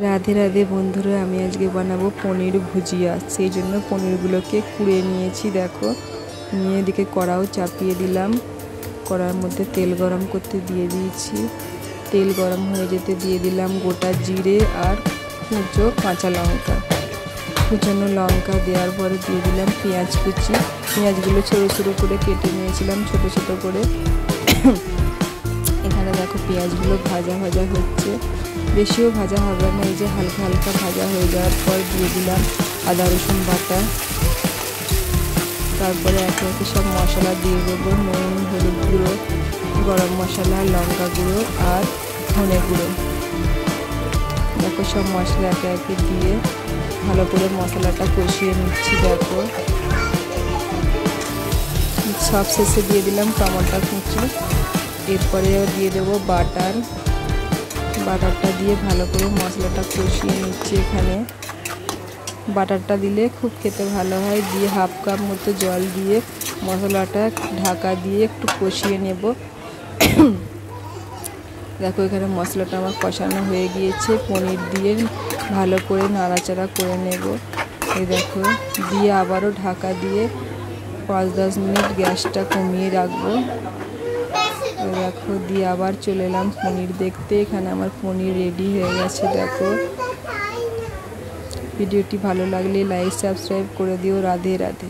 রাধে রাধে বন্ধুরা, আমি আজকে বানাবো পনির ভুজিয়া। সেই জন্য পনিরগুলোকে কুড়িয়ে নিয়েছি। দেখো, নিয়ে এদিকে কড়াও চাপিয়ে দিলাম। কড়ার মধ্যে তেল গরম করতে দিয়ে দিয়েছি। তেল গরম হয়ে যেতে দিয়ে দিলাম গোটা জিরে আর কুচো কাঁচা লঙ্কা। কুচানো লঙ্কা দেওয়ার পরে দিয়ে দিলাম পেঁয়াজ কুচি। পেঁয়াজগুলো ছোটো ছোটো করে কেটে নিয়েছিলাম, ছোটো ছোটো করে। এখানে দেখো পেঁয়াজগুলো ভাজা ভাজা হচ্ছে, বেশিও ভাজা হবে না। এই যে হালকা হালকা ভাজা হয়ে যাওয়ার পর দিয়ে দিলাম আদা রসুন বাটা। তারপরে একে একে সব মশলা দিয়ে দেবো। নুন, হলুদ গুঁড়ো, গরম মশলা, লঙ্কা গুঁড়ো আর ধনে গুঁড়ো। দেখো সব মশলা একে একে দিয়ে ভালো করে মশলাটা কষিয়ে নিচ্ছি। দেখো সব শেষে দিয়ে দিলাম টমেটো কুচি। এরপরেও দিয়ে দেবো বাটারটা দিয়ে ভালো করে মশলাটা কষিয়ে নিচ্ছি। এখানে বাটারটা দিলে খুব খেতে ভালো হয়। দিয়ে হাফ কাপ মতো জল দিয়ে মশলাটা ঢাকা দিয়ে একটু কষিয়ে নেব। দেখো এখানে মশলাটা আমার কষানো হয়ে গিয়েছে। পনির দিয়ে ভালো করে নাড়াচাড়া করে নেব। এই দেখো, দিয়ে আবারও ঢাকা দিয়ে 5-10 মিনিট গ্যাসটা কমিয়ে রাখবো। দেখো, দিয়ে আবার চলে এলাম পনির দেখতে। এখানে আমার পনির রেডি হয়ে গেছে। দেখো, ভিডিওটি ভালো লাগলে লাইক সাবস্ক্রাইব করে দিও। রাধে রাধে।